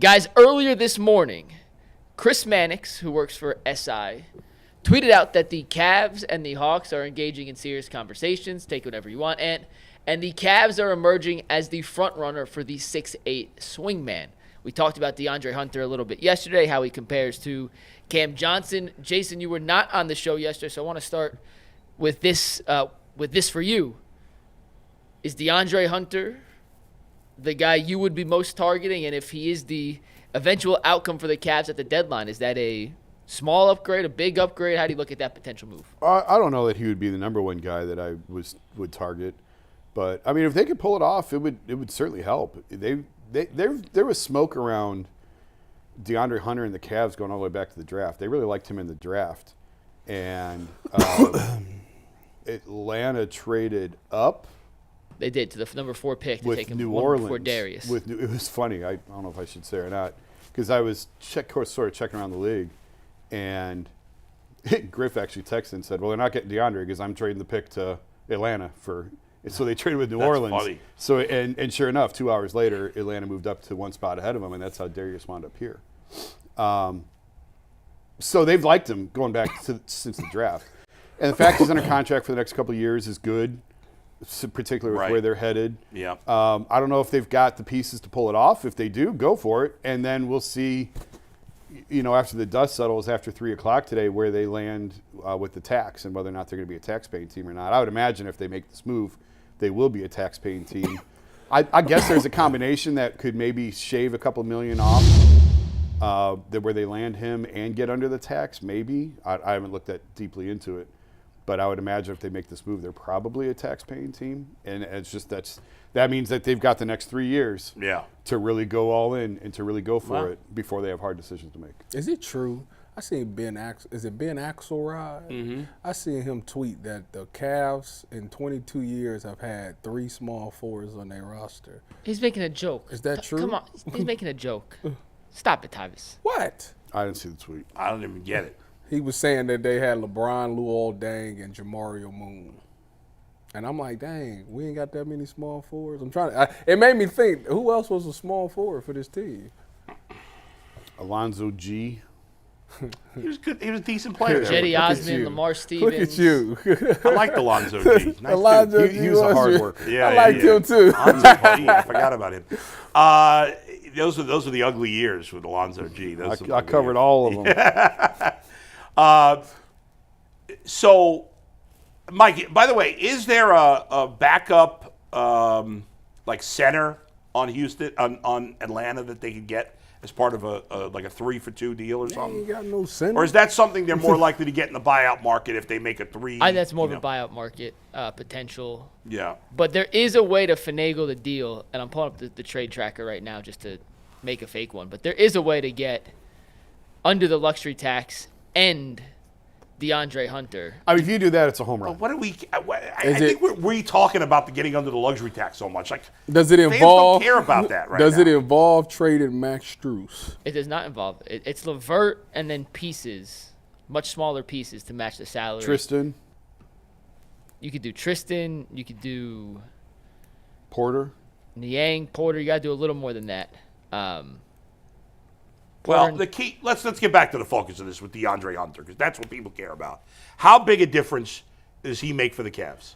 Guys, earlier this morning, Chris Mannix, who works for SI, tweeted out that the Cavs and the Hawks are engaging in serious conversations. Take whatever you want, Ant. And the Cavs are emerging as the front runner for the 6'8 swingman. We talked about DeAndre Hunter a little bit yesterday, how he compares to Cam Johnson. Jason, you were not on the show yesterday, so I want to start with this for you. Is DeAndre Hunter the guy you would be most targeting? And if he is the eventual outcome for the Cavs at the deadline, is that a small upgrade, a big upgrade? How do you look at that potential move? I don't know that he would be the number one guy that I would target. But, I mean, if they could pull it off, it would certainly help. There was smoke around DeAndre Hunter and the Cavs going all the way back to the draft. They really liked him in the draft. And Atlanta traded up. They did, to the number 4 pick to take him New Orleans before Darius. It was funny. I don't know if I should say or not, because I was sort of checking around the league, and Griff actually texted and said, well, they're not getting DeAndre because I'm trading the pick to Atlanta for – so they traded with New Orleans. Funny. So and sure enough, 2 hours later, Atlanta moved up to one spot ahead of him, and that's how Darius wound up here. So they've liked him going back since the draft. And the fact he's under contract for the next couple of years is good, particularly with where they're headed. Yeah. I don't know if they've got the pieces to pull it off. If they do, go for it. And then we'll see, after the dust settles after 3 o'clock today, where they land with the tax and whether or not they're going to be a tax-paying team or not. I would imagine if they make this move, they will be a tax-paying team. I guess there's a combination that could maybe shave a couple million off where they land him and get under the tax, maybe. I haven't looked that deeply into it. But I would imagine if they make this move, they're probably a tax-paying team. And it's just that means that they've got the next 3 years to really go all in and to really go for it before they have hard decisions to make. Is it true? I seen Ben Axelrod? Mm-hmm. I seen him tweet that the Cavs in 22 years have had 3 small forwards on their roster. He's making a joke. Is that true? Come on. He's making a joke. Stop it, Tyvis. What? I didn't see the tweet. I don't even get it. He was saying that they had LeBron, Luol Deng, and Jamario Moon. And I'm like, dang, we ain't got that many small forwards. It made me think, who else was a small forward for this team? Alonzo G. He was good. He was a decent player. Jetty Osman, Lamar Stevens. Look at you. I liked Alonzo G. Nice Alonzo dude. He was a hard worker. Yeah, I liked him too. Alonzo G. I forgot about him. Those are the ugly years with Alonzo G. I covered all of them. So, Mike, by the way, is there a backup center on Houston on Atlanta that they could get as part of a 3-for-2 deal or something? Ain't got no center. Or is that something they're more likely to get in the buyout market if they make a 3? I think that's more of a buyout market potential. Yeah. But there is a way to finagle the deal, and I'm pulling up the trade tracker right now just to make a fake one. But there is a way to get under the luxury tax and DeAndre Hunter. I mean, if you do that, it's a home run. What are we? I think we're talking about the getting under the luxury tax so much. Like, does it fans involve? don't care about that right Does now. it involve trading Max Strus? It does not involve. It's Levert and then pieces, much smaller pieces to match the salary. Tristan. You could do Tristan. You could do Porter. Niang, Porter. You got to do a little more than that. Well, the key. Let's get back to the focus of this with DeAndre Hunter, because that's what people care about. How big a difference does he make for the Cavs?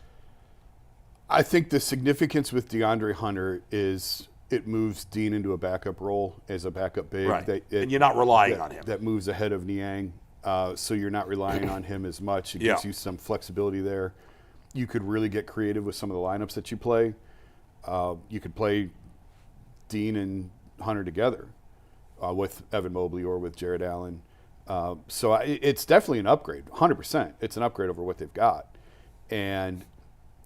I think the significance with DeAndre Hunter is it moves Dean into a backup role as a backup big. Right. And you're not relying on him. That moves ahead of Niang, so you're not relying on him as much. It gives you some flexibility there. You could really get creative with some of the lineups that you play. You could play Dean and Hunter together. With Evan Mobley or with Jared Allen. So it's definitely an upgrade, 100%. It's an upgrade over what they've got. And,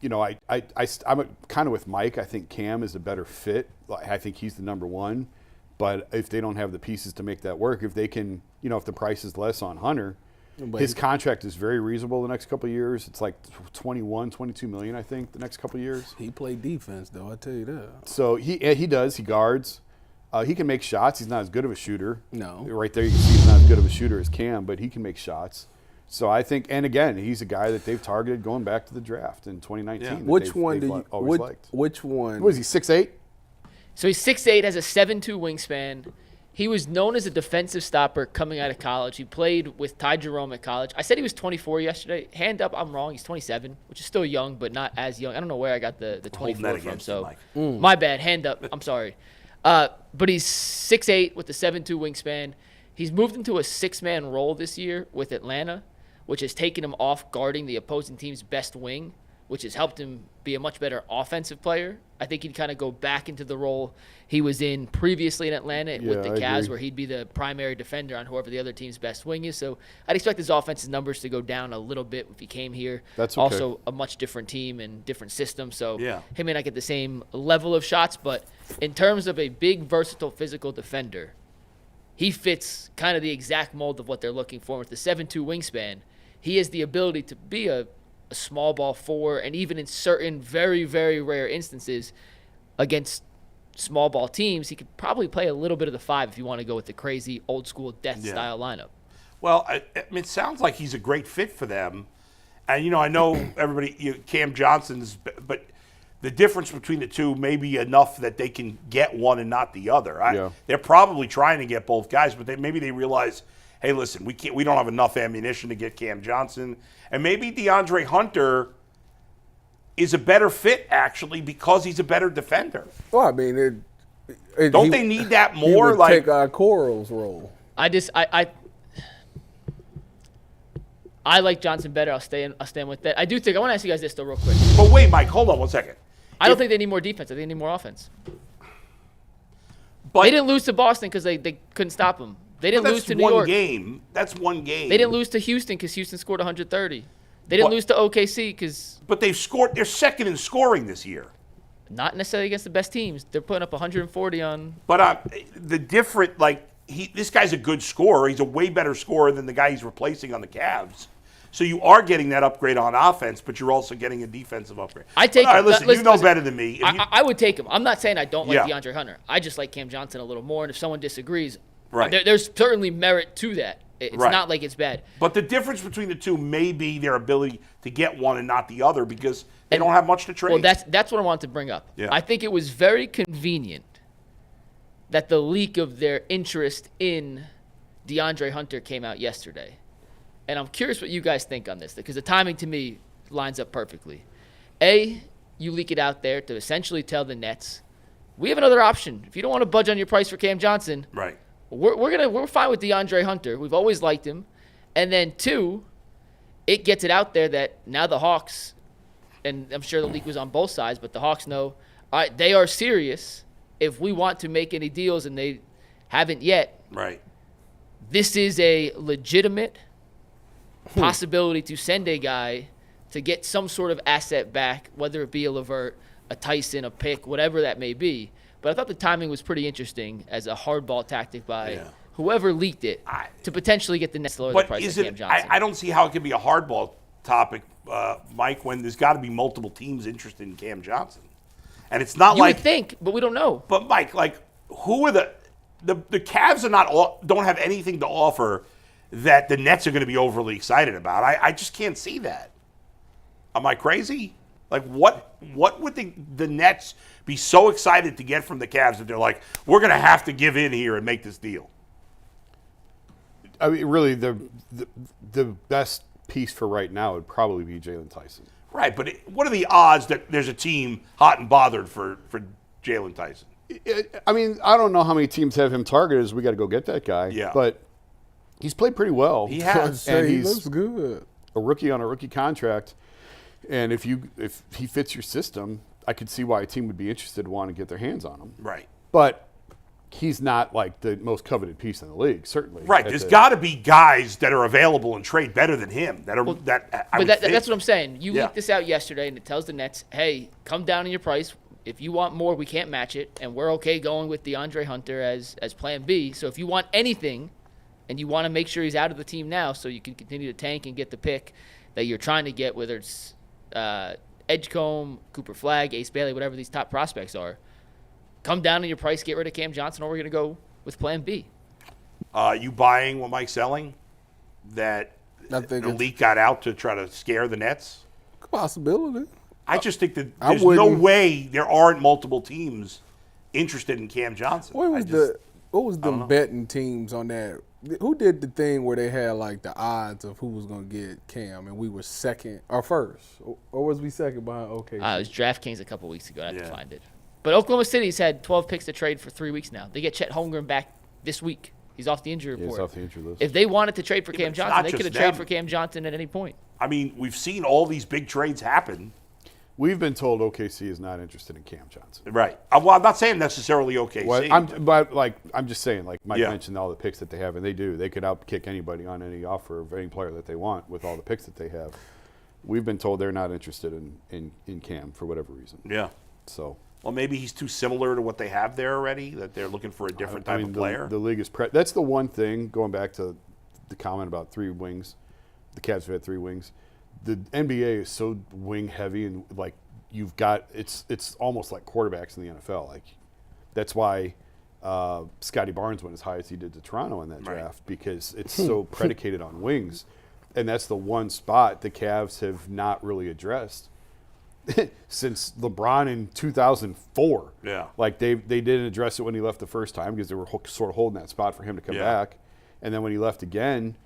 I'm kind of with Mike. I think Cam is a better fit. I think he's the number one. But if they don't have the pieces to make that work, if they can, if the price is less on Hunter, his contract is very reasonable the next couple of years. It's like 21, 22 million, I think, the next couple of years. He played defense, though, I tell you that. So he does. He guards. He can make shots. He's not as good of a shooter. No. Right there you can see he's not as good of a shooter as Cam, but he can make shots. So I think, and again, he's a guy that they've targeted going back to the draft in 2019. Yeah. Which one do you always liked? Which one? What is he, 6'8"? So he's 6'8", has a 7'2" wingspan. He was known as a defensive stopper coming out of college. He played with Ty Jerome at college. I said he was 24 yesterday. Hand up, I'm wrong. He's 27, which is still young, but not as young. I don't know where I got the 24 from. So my bad. Hand up. I'm sorry. But he's 6'8" with a 7'2" wingspan. He's moved into a 6-man role this year with Atlanta, which has taken him off guarding the opposing team's best wing, which has helped him be a much better offensive player. I think he'd kind of go back into the role he was in previously in Atlanta with the Cavs, where he'd be the primary defender on whoever the other team's best wing is. So I'd expect his offensive numbers to go down a little bit if he came here. That's okay. Also a much different team and different system, so he may not get the same level of shots. But in terms of a big, versatile, physical defender, he fits kind of the exact mold of what they're looking for. With the 7'2" wingspan, he has the ability to be a small ball 4, and even in certain very, very rare instances against small ball teams, he could probably play a little bit of the 5 if you want to go with the crazy old school death style lineup. Well, I mean, it sounds like he's a great fit for them. And, I know everybody, Cam Johnson's, but the difference between the two may be enough that they can get one and not the other. They're probably trying to get both guys, but maybe they realize, hey, listen, we don't have enough ammunition to get Cam Johnson. And maybe DeAndre Hunter is a better fit, actually, because he's a better defender. Well, I mean, don't they need that more? He would take Okoro's role. I like Johnson better. I'll stay in with that. I want to ask you guys this, though, real quick. But wait, Mike, hold on 1 second. I don't think they need more defense. I think they need more offense. But they didn't lose to Boston because they couldn't stop them. They didn't lose to New York. That's one game. They didn't lose to Houston because Houston scored 130. They didn't lose to OKC because. But they've scored. They're second in scoring this year. Not necessarily against the best teams. They're putting up 140 on. But this guy's a good scorer. He's a way better scorer than the guy he's replacing on the Cavs. So you are getting that upgrade on offense, but you're also getting a defensive upgrade. I take him. Listen, you know better than me. I would take him. I'm not saying I don't like DeAndre Hunter. I just like Cam Johnson a little more. And if someone disagrees, there's certainly merit to that. It's not like it's bad. But the difference between the two may be their ability to get one and not the other because they don't have much to trade. Well, that's what I wanted to bring up. Yeah. I think it was very convenient that the leak of their interest in DeAndre Hunter came out yesterday. And I'm curious what you guys think on this, because the timing to me lines up perfectly. A, you leak it out there to essentially tell the Nets, we have another option. If you don't want to budge on your price for Cam Johnson, we're fine with DeAndre Hunter. We've always liked him. And then 2, it gets it out there that now the Hawks, and I'm sure the leak was on both sides, but the Hawks know, all right, they are serious. If we want to make any deals, and they haven't yet, this is a legitimate possibility to send a guy to get some sort of asset back, whether it be a LeVert, a Tyson, a pick, whatever that may be. But I thought the timing was pretty interesting as a hardball tactic by whoever leaked it to potentially get the Nets to lower the price of Cam Johnson. I don't see how it could be a hardball topic, Mike, when there's got to be multiple teams interested in Cam Johnson. And it's not you would think, but we don't know. But, Mike, who are the Cavs don't have anything to offer that the Nets are going to be overly excited about. I just can't see that. Am I crazy? What would the Nets be so excited to get from the Cavs that they're like, we're going to have to give in here and make this deal? I mean, really, the best piece for right now would probably be Jalen Tyson. Right, but what are the odds that there's a team hot and bothered for Jalen Tyson? I mean, I don't know how many teams have him targeted as we got to go get that guy. Yeah. But he's played pretty well. He has. And he looks good. A rookie on a rookie contract. And if he fits your system, I could see why a team would be interested to want to get their hands on him. Right. But he's not like the most coveted piece in the league, certainly. Right. There's got to be guys that are available and trade better than him. That's what I'm saying. You leaked this out yesterday, and it tells the Nets, hey, come down in your price. If you want more, we can't match it, and we're okay going with DeAndre Hunter as plan B. So if you want anything and you want to make sure he's out of the team now so you can continue to tank and get the pick that you're trying to get, whether it's Edgecombe, Cooper Flagg, Ace Bailey, whatever these top prospects are, come down in your price, get rid of Cam Johnson, or we're going to go with plan B. You buying what Mike's selling? That the leak got out to try to scare the Nets? Possibility. I just think that there's no way there aren't multiple teams interested in Cam Johnson. What was them betting teams on that? Who did the thing where they had like the odds of who was gonna get Cam, and we were second or first, or was we second behind OKC? It was DraftKings a couple weeks ago. I had to find it. But Oklahoma City's had 12 picks to trade for 3 weeks now. They get Chet Holmgren back this week. He's off the injury report. He's off the injury list. If they wanted to trade for Cam Johnson, they could have traded them. for Cam Johnson at any point. I mean, we've seen all these big trades happen. We've been told OKC is not interested in Cam Johnson. Right. Well, I'm not saying necessarily OKC. Well, I'm just saying, like Mike Yeah. mentioned, all the picks that they have, and they do. They could outkick anybody on any offer of any player that they want with all the picks that they have. We've been told they're not interested in Cam for whatever reason. Yeah. So. Well, maybe he's too similar to what they have there already, that they're looking for a different type of player. The league is that's the one thing, going back to the comment about 3 wings. The Cavs have had 3 wings. The NBA is so wing heavy, and like you've got it's almost like quarterbacks in the NFL. Like that's why Scotty Barnes went as high as he did to Toronto in that draft, because it's so predicated on wings. And that's the one spot the Cavs have not really addressed since LeBron in 2004. Yeah. Like they didn't address it when he left the first time because they were sort of holding that spot for him to come back. And then when he left again,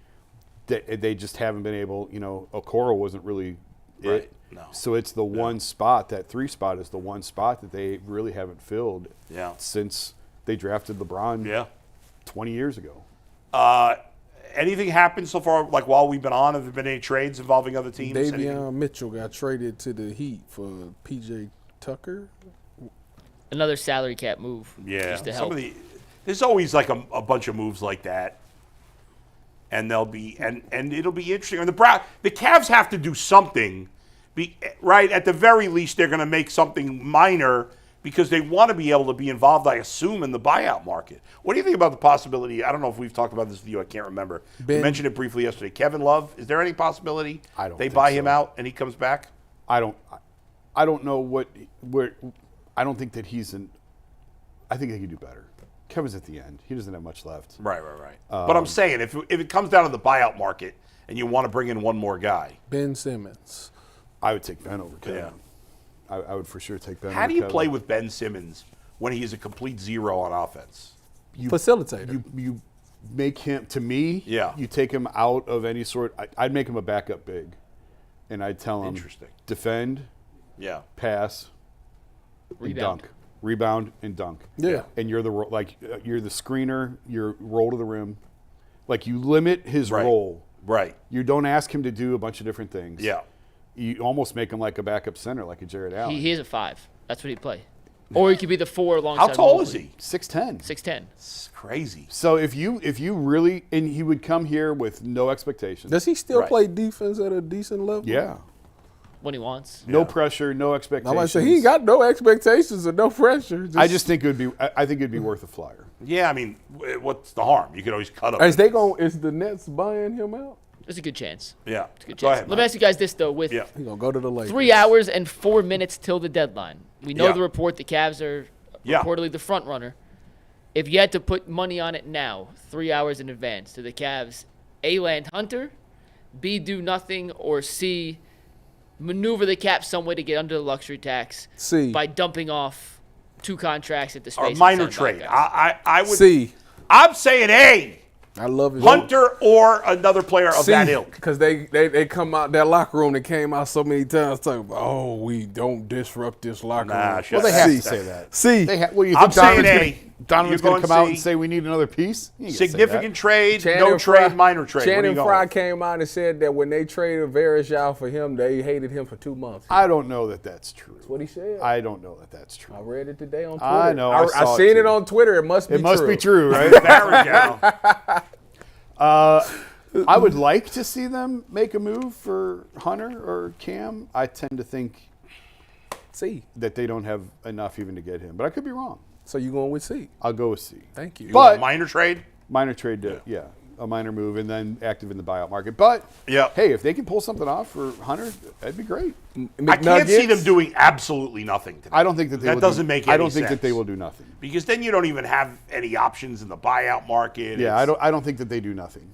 they just haven't been able, Okoro wasn't really it. No. So it's the one spot, that 3 spot is the one spot that they really haven't filled since they drafted LeBron 20 years ago. Anything happened so far, like while we've been on? Have there been any trades involving other teams? Davion Mitchell got traded to the Heat for P.J. Tucker. Another salary cap move. Yeah. Just to help. There's always like a bunch of moves like that. And they'll be and it'll be interesting. And the Cavs have to do something, right? At the very least, they're going to make something minor because they want to be able to be involved, I assume, in the buyout market. What do you think about the possibility? I don't know if we've talked about this with you. I can't remember. We mentioned it briefly yesterday. Kevin Love. Is there any possibility they buy him out and he comes back? I don't know I don't think that I think they could do better. Kevin's at the end. He doesn't have much left. Right. But I'm saying, if it comes down to the buyout market and you want to bring in one more guy. Ben Simmons. I would take Ben over Kevin. Yeah. I would for sure take Ben over How do you Kevin. play with Ben Simmons when he is a complete zero on offense? Facilitator. You make him, to me, Yeah. you take him out of any sort. I'd make him a backup big. And I'd tell him, defend, pass, and dunk. Rebound and dunk. Yeah. And you're the screener, you're roll to the rim. Like you limit his role. Right. You don't ask him to do a bunch of different things. Yeah. You almost make him like a backup center, like a Jared Allen. He is a 5. That's what he'd play. Or he could be the 4 alongside. How tall is he? 6'10". 6'10". It's crazy. So if you really, and he would come here with no expectations. Does he still play defense at a decent level? Yeah. When he wants. No pressure, no expectations. I'm about to say he ain't got no expectations and no pressure. I just think it'd be worth a flyer. Yeah, I mean, what's the harm? You could always cut him. Is the Nets buying him out? There's a good chance. Yeah. It's a good Go chance. ahead, Let me ask you guys this, though. With He gonna go to the Lakers. 3 hours and 4 minutes till the deadline. We know Yeah. the report. The Cavs are reportedly the front runner. If you had to put money on it now, 3 hours in advance, to the Cavs, A, land Hunter, B, do nothing, or C, maneuver the cap some way to get under the luxury tax C. by dumping off 2 contracts at the space Or of minor 10 trade. guys. I would. C. I'm saying A. I love it. Hunter or another player of that ilk. Because they come out that locker room. They came out so many times talking about, oh, we don't disrupt this locker room. shut Well, they have C. to say that. C. You think I'm saying A. Donovan's You're going to going come out C. and say we need another piece? He ain't gonna say Significant that. trade, Channing no trade, Frye- minor trade. What are you Channing going Frye with? came out and said that when they traded Varejao for him, they hated him for 2 months. I don't know that that's true. That's what he said. I don't know that that's true. I read it today on Twitter. I know, I saw it seen it too. on Twitter. It must be It true. must be true, right? Varejao. I would like to see them make a move for Hunter or Cam. I tend to think C. that they don't have enough even to get him, but I could be wrong. So you going with C? I'll go with C. Thank you. You want a But minor trade? minor trade, a minor move, and then active in the buyout market. But Yeah. hey, if they can pull something off for Hunter, that'd be great. I can't see McNuggets? them doing absolutely nothing today. I don't think that they That will doesn't do, make I any don't think sense. that they will do nothing. Because then you don't even have any options in the buyout market. Yeah, I don't think that they do nothing.